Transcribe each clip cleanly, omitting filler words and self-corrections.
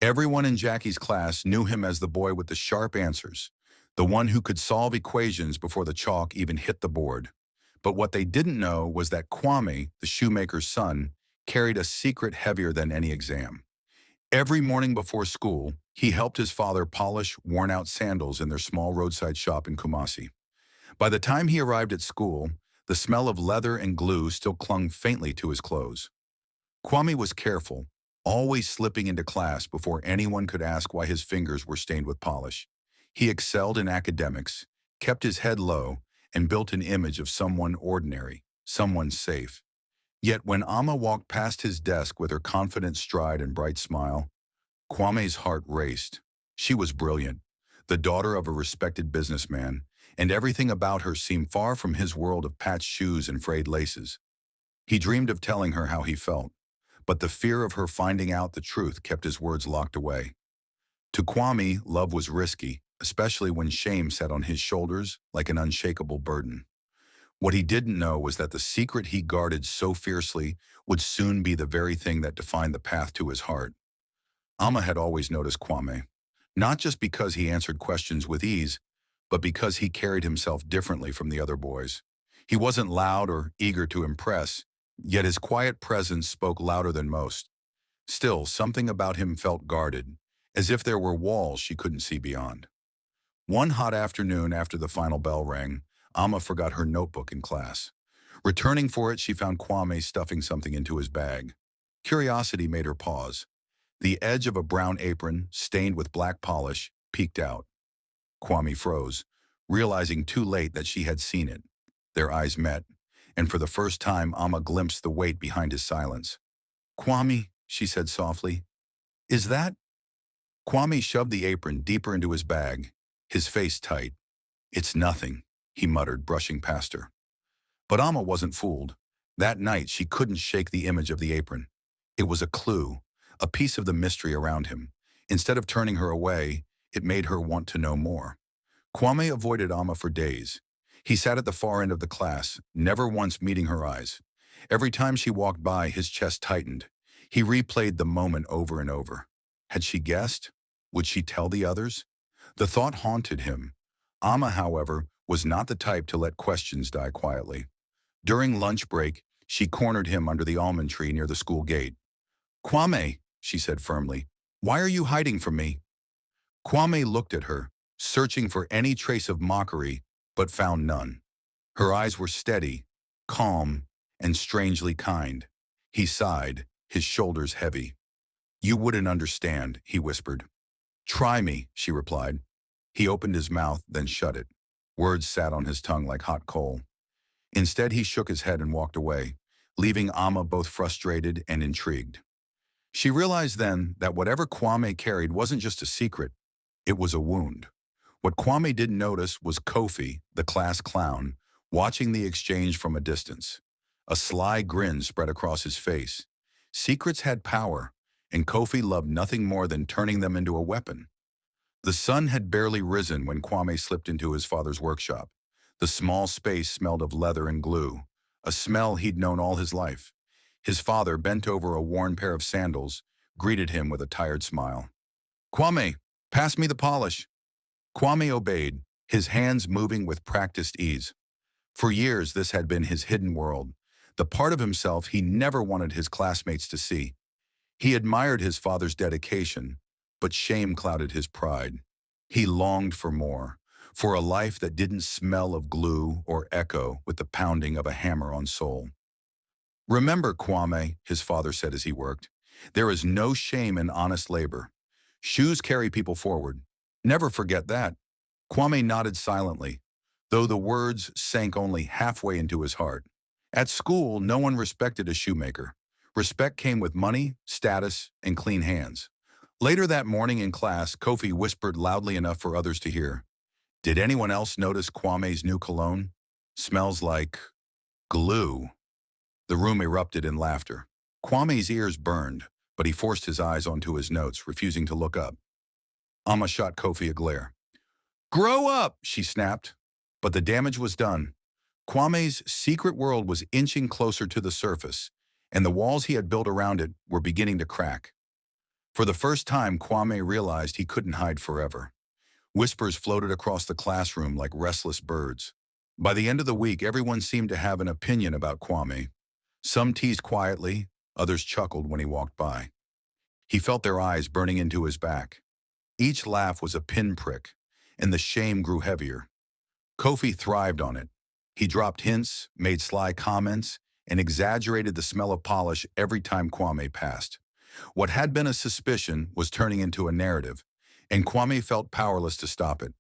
Everyone in Jackie's class knew him as the boy with the sharp answers, the one who could solve equations before the chalk even hit the board. But what they didn't know was that Kwame, the shoemaker's son, carried a secret heavier than any exam. Every morning before school, he helped his father polish worn-out sandals in their small roadside shop in Kumasi. By the time he arrived at school, the smell of leather and glue still clung faintly to his clothes. Kwame was careful, always slipping into class before anyone could ask why his fingers were stained with polish. He excelled in academics, kept his head low, and built an image of someone ordinary, someone safe. Yet when Amma walked past his desk with her confident stride and bright smile, Kwame's heart raced. She was brilliant, the daughter of a respected businessman, and everything about her seemed far from his world of patched shoes and frayed laces. He dreamed of telling her how he felt, but the fear of her finding out the truth kept his words locked away. To Kwame, love was risky, especially when shame sat on his shoulders like an unshakable burden. What he didn't know was that the secret he guarded so fiercely would soon be the very thing that defined the path to his heart. Amma had always noticed Kwame, not just because he answered questions with ease, but because he carried himself differently from the other boys. He wasn't loud or eager to impress, yet his quiet presence spoke louder than most. Still, something about him felt guarded, as if there were walls she couldn't see beyond. One hot afternoon after the final bell rang, Amma forgot her notebook in class. Returning for it, she found Kwame stuffing something into his bag. Curiosity made her pause. The edge of a brown apron, stained with black polish, peeked out. Kwame froze, realizing too late that she had seen it. Their eyes met, and for the first time Amma glimpsed the weight behind his silence. "Kwame," she said softly, "is that—" Kwame shoved the apron deeper into his bag, his face tight. "It's nothing," he muttered, brushing past her. But Amma wasn't fooled. That night she couldn't shake the image of the apron. It was a clue, a piece of the mystery around him. Instead of turning her away, it made her want to know more. Kwame avoided Amma for days. He sat at the far end of the class, never once meeting her eyes. Every time she walked by, his chest tightened. He replayed the moment over and over. Had she guessed? Would she tell the others? The thought haunted him. Amma, however, was not the type to let questions die quietly. During lunch break, she cornered him under the almond tree near the school gate. "Kwame," she said firmly, "why are you hiding from me?" Kwame looked at her, searching for any trace of mockery, but found none. Her eyes were steady, calm, and strangely kind. He sighed, his shoulders heavy. "You wouldn't understand," he whispered. "Try me," she replied. He opened his mouth, then shut it. Words sat on his tongue like hot coal. Instead, he shook his head and walked away, leaving Amma both frustrated and intrigued. She realized then that whatever Kwame carried wasn't just a secret, it was a wound. What Kwame didn't notice was Kofi, the class clown, watching the exchange from a distance. A sly grin spread across his face. Secrets had power, and Kofi loved nothing more than turning them into a weapon. The sun had barely risen when Kwame slipped into his father's workshop. The small space smelled of leather and glue, a smell he'd known all his life. His father, bent over a worn pair of sandals, greeted him with a tired smile. "Kwame, pass me the polish." Kwame obeyed, his hands moving with practiced ease. For years, this had been his hidden world, the part of himself he never wanted his classmates to see. He admired his father's dedication, but shame clouded his pride. He longed for more, for a life that didn't smell of glue or echo with the pounding of a hammer on soul. "Remember, Kwame," his father said as he worked, "there is no shame in honest labor. Shoes carry people forward. Never forget that." Kwame nodded silently, though the words sank only halfway into his heart. At school, no one respected a shoemaker. Respect came with money, status, and clean hands. Later that morning in class, Kofi whispered loudly enough for others to hear. "Did anyone else notice Kwame's new cologne? Smells like glue." The room erupted in laughter. Kwame's ears burned, but he forced his eyes onto his notes, refusing to look up. Amma shot Kofi a glare. "Grow up," she snapped. But the damage was done. Kwame's secret world was inching closer to the surface, and the walls he had built around it were beginning to crack. For the first time, Kwame realized he couldn't hide forever. Whispers floated across the classroom like restless birds. By the end of the week, everyone seemed to have an opinion about Kwame. Some teased quietly, others chuckled when he walked by. He felt their eyes burning into his back. Each laugh was a pinprick, and the shame grew heavier. Kofi thrived on it. He dropped hints, made sly comments, and exaggerated the smell of polish every time Kwame passed. What had been a suspicion was turning into a narrative, and Kwame felt powerless to stop it.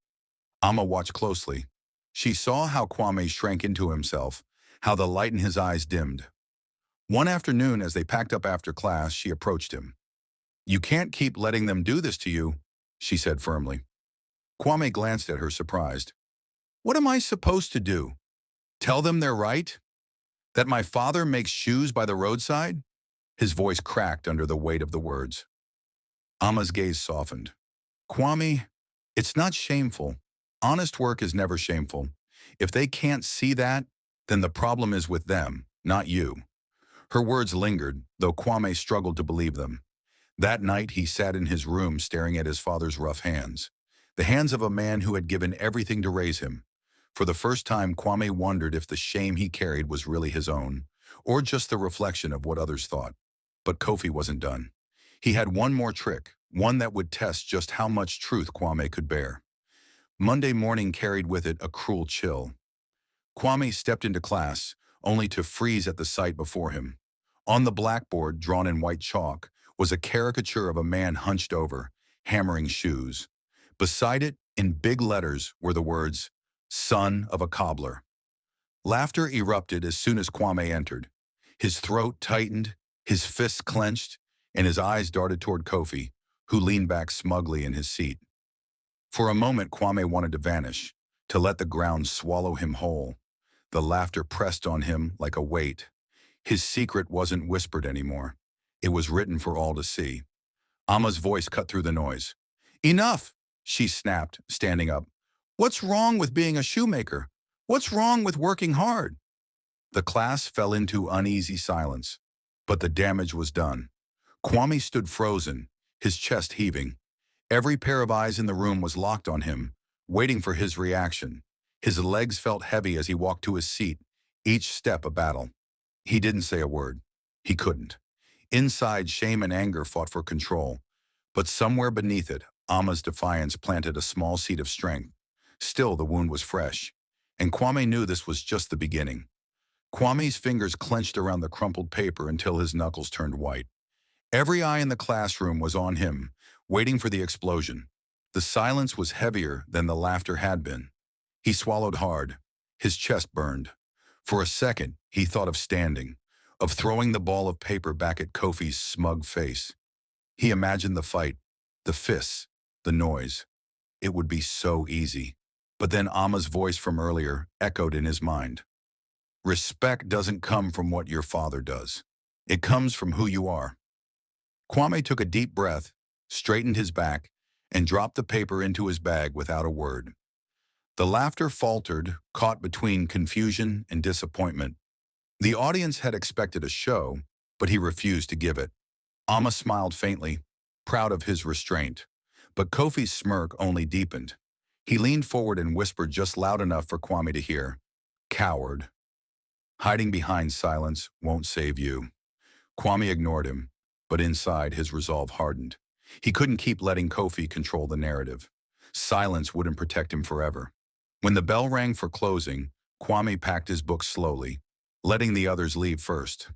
Amma watched closely. She saw how Kwame shrank into himself, how the light in his eyes dimmed. One afternoon, as they packed up after class, she approached him. "You can't keep letting them do this to you," she said firmly. Kwame glanced at her, surprised. "What am I supposed to do? Tell them they're right? That my father makes shoes by the roadside?" His voice cracked under the weight of the words. Amma's gaze softened. "Kwame, it's not shameful. Honest work is never shameful. If they can't see that, then the problem is with them, not you." Her words lingered, though Kwame struggled to believe them. That night, he sat in his room staring at his father's rough hands, the hands of a man who had given everything to raise him. For the first time, Kwame wondered if the shame he carried was really his own, or just the reflection of what others thought. But Kofi wasn't done. He had one more trick, one that would test just how much truth Kwame could bear. Monday morning carried with it a cruel chill. Kwame stepped into class, only to freeze at the sight before him. On the blackboard, drawn in white chalk, was a caricature of a man hunched over, hammering shoes. Beside it, in big letters, were the words, "Son of a cobbler." Laughter erupted as soon as Kwame entered. His throat tightened, his fists clenched, and his eyes darted toward Kofi, who leaned back smugly in his seat. For a moment, Kwame wanted to vanish, to let the ground swallow him whole. The laughter pressed on him like a weight. His secret wasn't whispered anymore. It was written for all to see. Amma's voice cut through the noise. "Enough!" she snapped, standing up. "What's wrong with being a shoemaker? What's wrong with working hard?" The class fell into uneasy silence, but the damage was done. Kwame stood frozen, his chest heaving. Every pair of eyes in the room was locked on him, waiting for his reaction. His legs felt heavy as he walked to his seat, each step a battle. He didn't say a word. He couldn't. Inside, shame and anger fought for control. But somewhere beneath it, Amma's defiance planted a small seed of strength. Still, the wound was fresh, and Kwame knew this was just the beginning. Kwame's fingers clenched around the crumpled paper until his knuckles turned white. Every eye in the classroom was on him, waiting for the explosion. The silence was heavier than the laughter had been. He swallowed hard. His chest burned. For a second, he thought of standing, of throwing the ball of paper back at Kofi's smug face. He imagined the fight, the fists, the noise. It would be so easy. But then Amma's voice from earlier echoed in his mind. "Respect doesn't come from what your father does. It comes from who you are." Kwame took a deep breath, straightened his back, and dropped the paper into his bag without a word. The laughter faltered, caught between confusion and disappointment. The audience had expected a show, but he refused to give it. Amma smiled faintly, proud of his restraint. But Kofi's smirk only deepened. He leaned forward and whispered just loud enough for Kwame to hear, "Coward. Hiding behind silence won't save you." Kwame ignored him, but inside his resolve hardened. He couldn't keep letting Kofi control the narrative. Silence wouldn't protect him forever. When the bell rang for closing, Kwame packed his books slowly, letting the others leave first.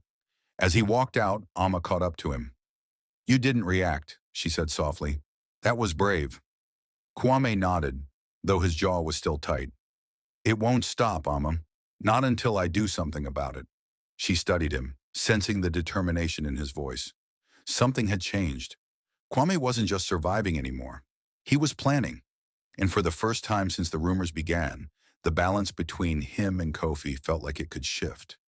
As he walked out, Amma caught up to him. "You didn't react," she said softly. "That was brave." Kwame nodded, though his jaw was still tight. "It won't stop, Amma. Not until I do something about it." She studied him, sensing the determination in his voice. Something had changed. Kwame wasn't just surviving anymore. He was planning. And for the first time since the rumors began, the balance between him and Kofi felt like it could shift.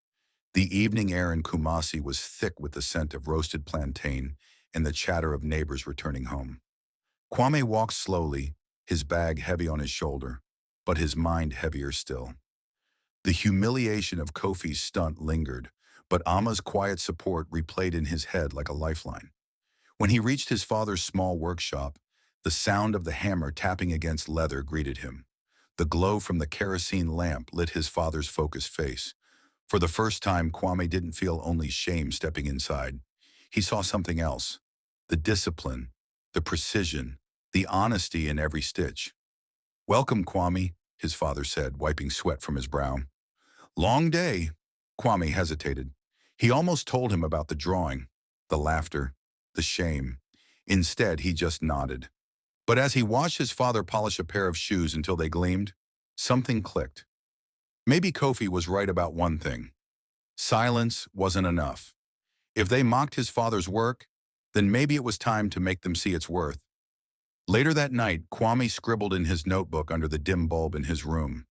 The evening air in Kumasi was thick with the scent of roasted plantain and the chatter of neighbors returning home. Kwame walked slowly, his bag heavy on his shoulder, but his mind heavier still. The humiliation of Kofi's stunt lingered, but Amma's quiet support replayed in his head like a lifeline. When he reached his father's small workshop, the sound of the hammer tapping against leather greeted him. The glow from the kerosene lamp lit his father's focused face. For the first time, Kwame didn't feel only shame stepping inside. He saw something else. The discipline, the precision, the honesty in every stitch. "Welcome, Kwame," his father said, wiping sweat from his brow. "Long day." Kwame hesitated. He almost told him about the drawing, the laughter, the shame. Instead, he just nodded. But as he watched his father polish a pair of shoes until they gleamed, something clicked. Maybe Kofi was right about one thing. Silence wasn't enough. If they mocked his father's work, then maybe it was time to make them see its worth. Later that night, Kwame scribbled in his notebook under the dim bulb in his room.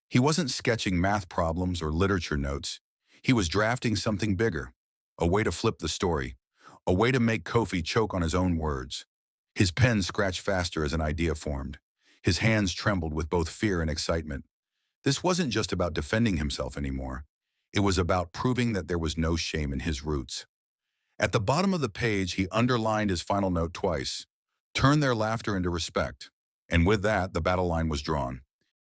He wasn't sketching math problems or literature notes. He was drafting something bigger, a way to flip the story, a way to make Kofi choke on his own words. His pen scratched faster as an idea formed. His hands trembled with both fear and excitement. This wasn't just about defending himself anymore. It was about proving that there was no shame in his roots. At the bottom of the page, he underlined his final note twice. Turn their laughter into respect. And with that, the battle line was drawn.